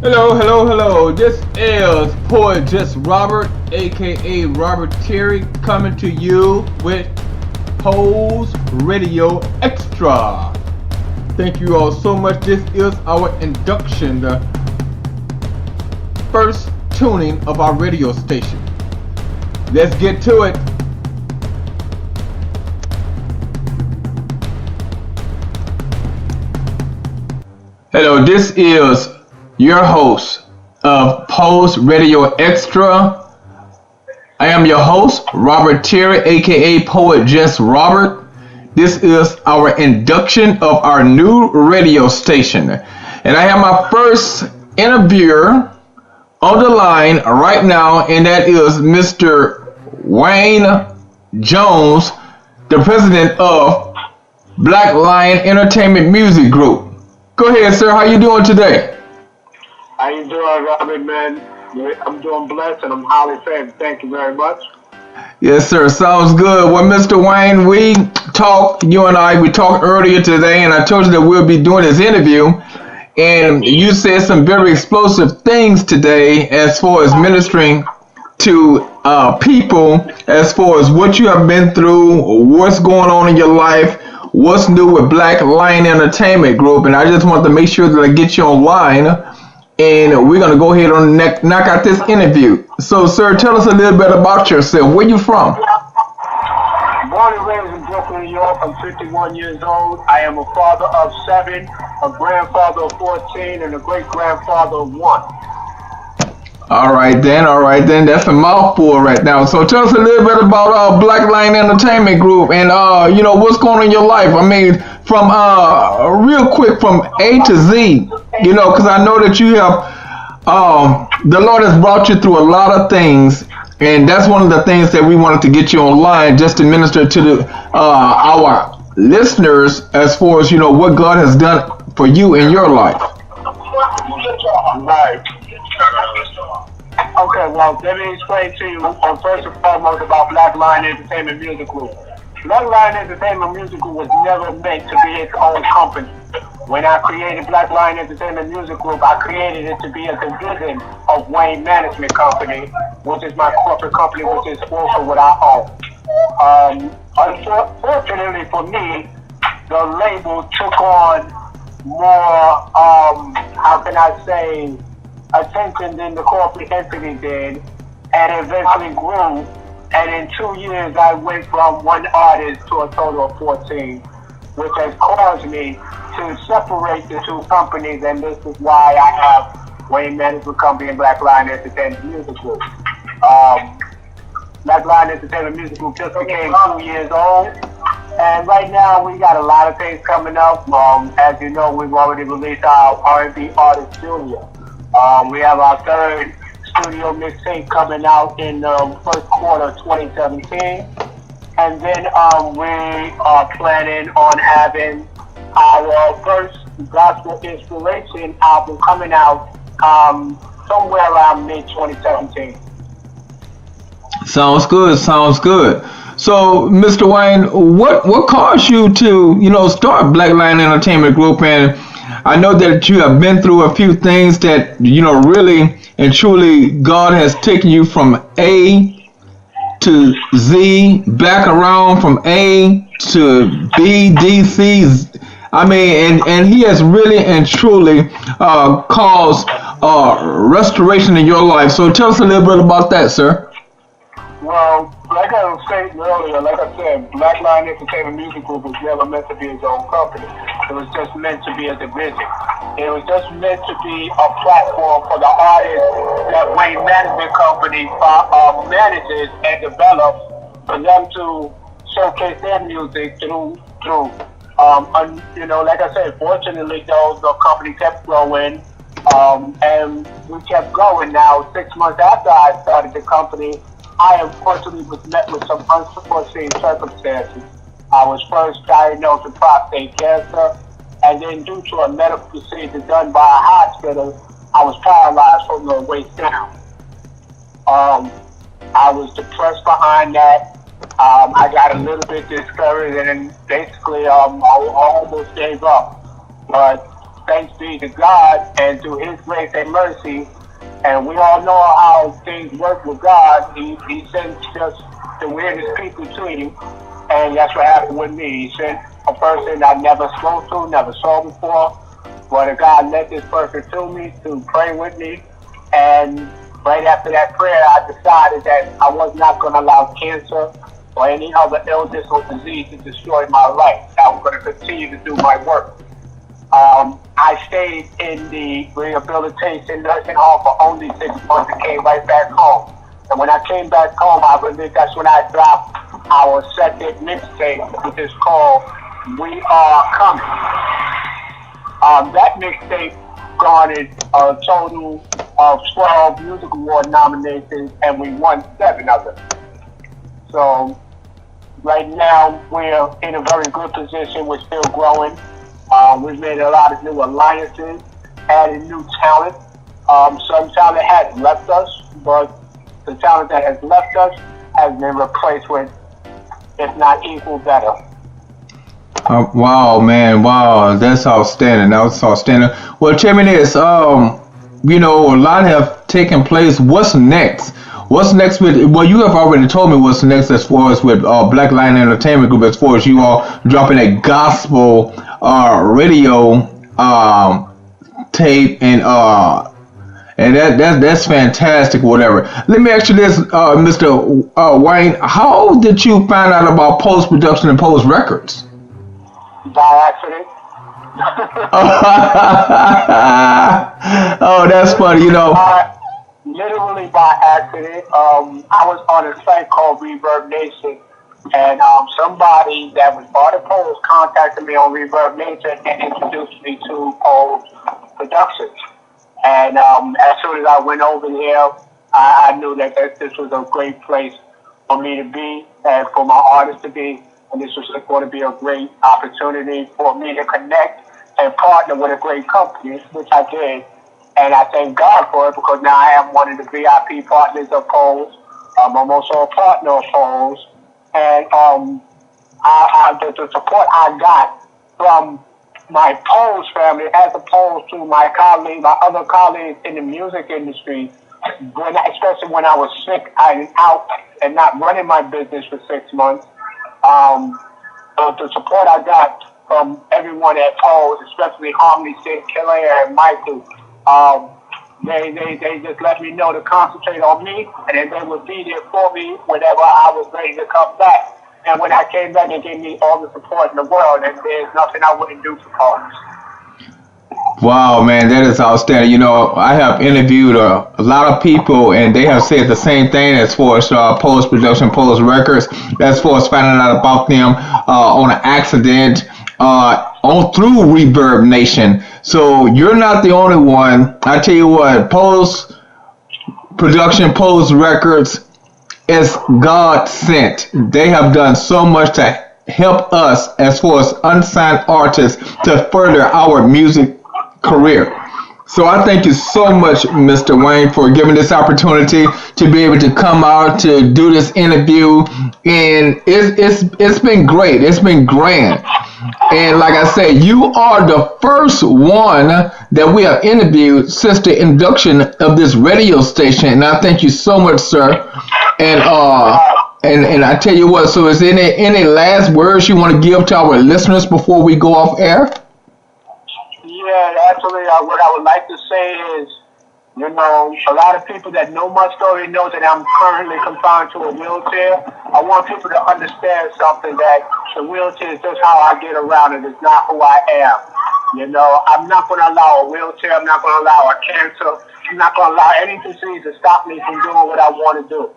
Hello, hello, hello. This is Poet Just Robert, aka Robert Terry, coming to you with Pose Radio Extra. Thank you all so much. This is our induction, the first tuning of our radio station. Let's get to it. Hello, this is your host of Pulse Radio Extra. I am your host, Robert Terry, aka Poet Just Robert. This is our induction of our new radio station. And I have my first interviewer on the line right now, and that is Mr. Wayne Jones, the president of Black Lion Entertainment Music Group. Go ahead, sir. How you doing today? How you doing, Robert, man? I'm doing blessed and I'm highly favored. Thank you very much. Yes, sir. Sounds good. Well, Mr. Wayne, you and I, we talked earlier today, and I told you that we'll be doing this interview. And you said some very explosive things today as far as ministering to people, as far as what you have been through, what's going on in your life, what's new with Black Lion Entertainment Group. And I just want to make sure that I get you online. And we're going to go ahead and knock out this interview. So, sir, tell us a little bit about yourself. Where you from? Born and raised in Brooklyn, New York. I'm 51 years old. I am a father of 7, a grandfather of 14, and a great-grandfather of 1. All right, then. That's a mouthful right now. So tell us a little bit about Black Lion Entertainment Group and, what's going on in your life. I mean, from real quick, from A to Z, because I know that you have, the Lord has brought you through a lot of things. And that's one of the things that we wanted to get you online, just to minister to our listeners as far as, what God has done for you in your life. Right. Okay, well, let me explain to you first and foremost about Black Lion Entertainment Music Group. Black Lion Entertainment Music Group was never meant to be its own company. When I created Black Lion Entertainment Music Group, I created it to be a division of Wayne Management Company, which is my corporate company, which is also what I own. Unfortunately for me, the label took on more, how can I say, attention than the corporate entity did, and eventually grew. And in 2 years, I went from one artist to a total of 14, which has caused me to separate the two companies, and this is why I have Wayne Management Company and Black Lion Entertainment Music Group. Black Lion Entertainment Music Group just became 2 years old, and right now we got a lot of things coming up. As you know, we've already released our R&B Artist Studio. We have our third studio mixtape coming out in the first quarter of 2017. And then we are planning on having our first gospel inspiration album coming out somewhere around mid-2017. Sounds good. So, Mr. Wayne, what caused you to, start Black Lion Entertainment Group? And I know that you have been through a few things that, really and truly God has taken you from A to Z, back around from A to B, D, C. I mean, and he has really and truly caused restoration in your life. So tell us a little bit about that, sir. Well, like I was saying earlier, like I said, Black Lion Entertainment Music Group was never meant to be its own company. It was just meant to be a division. It was just meant to be a platform for the artists that Wayne Management Company manages and develops, for them to showcase their music through. Like I said, fortunately, though, the company kept growing, and we kept going. Now, 6 months after I started the company, I unfortunately was met with some unforeseen circumstances. I was first diagnosed with prostate cancer, and then due to a medical procedure done by a hospital, I was paralyzed from the waist down. I was depressed behind that. I got a little bit discouraged, and then basically I almost gave up. But thanks be to God and to His grace and mercy. And we all know how things work with God. He sends just the weirdest people to you. And that's what happened with me. He sent a person I never spoke to, never saw before. But God led this person to me to pray with me. And right after that prayer, I decided that I was not going to allow cancer or any other illness or disease to destroy my life. I was going to continue to do my work. I stayed in the rehabilitation nursing home for only 6 months and came right back home. And when I came back home, I believe that's when I dropped our second mixtape, which is called We Are Coming. That mixtape garnered a total of 12 Music Award nominations, and we won 7 of them. So right now, we're in a very good position. We're still growing. We've made a lot of new alliances, added new talent. Some talent has left us, but the talent that has left us has been replaced with, if not equal, better. Wow, man, wow, that's outstanding. That's outstanding. Well, tell me this. You know, a lot have taken place. What's next? What's next with? Well, you have already told me what's next as far as with Black Lion Entertainment Group, as far as you all dropping a gospel radio tape and that's fantastic. Whatever. Let me ask you this, Mr. Wayne. How did you find out about post production and post records? By accident. Oh, that's funny. You know. Literally by accident. I was on a site called Reverb Nation, and somebody that was part of Pose contacted me on Reverb Nation and introduced me to Pose Productions. And as soon as I went over there, I knew that this was a great place for me to be and for my artists to be. And this was going to be a great opportunity for me to connect and partner with a great company, which I did. And I thank God for it, because now I am one of the VIP partners of Pose. I'm also a partner of Pose. And the support I got from my Pose family, as opposed to my colleagues, my other colleagues in the music industry, especially when I was sick and out and not running my business for 6 months, the support I got from everyone at Pose, especially Harmony, Sid Killer, and Michael, they just let me know to concentrate on me, and then they would be there for me whenever I was ready to come back. And when I came back, they gave me all the support in the world, and there's nothing I wouldn't do for Pose. Wow, man, that is outstanding. You know, I have interviewed a lot of people, and they have said the same thing as far as post production, post records, as far as finding out about them on an accident on through Reverb Nation. So you're not the only one. I tell you what, post production, post records is God sent. They have done so much to help us as far as unsigned artists to further our music career. So I thank you so much, Mr. Wayne, for giving this opportunity to be able to come out to do this interview, and it's been great. It's been grand. And like I said, you are the first one that we have interviewed since the induction of this radio station, and I thank you so much, sir. And I tell you what. So, is there any last words you want to give to our listeners before we go off air? Yeah, actually, what I would like to say is, you know, a lot of people that know my story know that I'm currently confined to a wheelchair. I want people to understand something, that the wheelchair is just how I get around. It is not who I am. You know, I'm not going to allow a wheelchair. I'm not going to allow a cancer. I'm not going to allow any disease to stop me from doing what I want to do.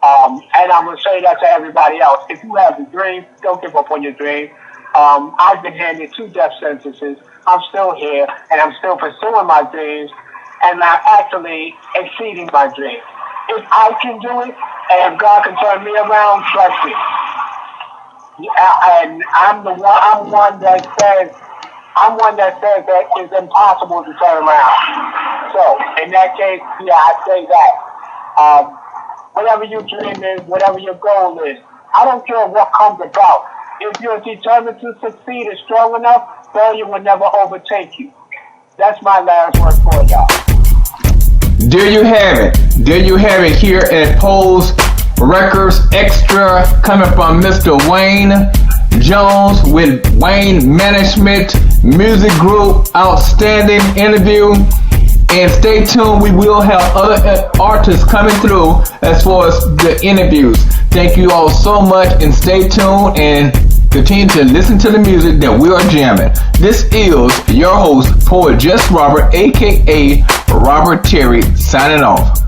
And I'm going to say that to everybody else. If you have a dream, don't give up on your dream. I've been handed 2 death sentences. I'm still here, and I'm still pursuing my dreams, and I'm actually exceeding my dreams. If I can do it, and if God can turn me around, trust me. And I'm one that says that it's impossible to turn around. So, in that case, yeah, I say that. Whatever your dream is, whatever your goal is, I don't care what comes about. If you're determined to succeed and strong enough, failure will never overtake you. That's my last word for y'all. There you have it. There you have it here at Pose Records Extra, coming from Mr. Wayne Jones with Wayne Management Music Group. Outstanding interview. And stay tuned, we will have other artists coming through as far as the interviews. Thank you all so much, and stay tuned and continue to listen to the music that we are jamming. This is your host, Poet Just Robert, aka Robert Terry, signing off.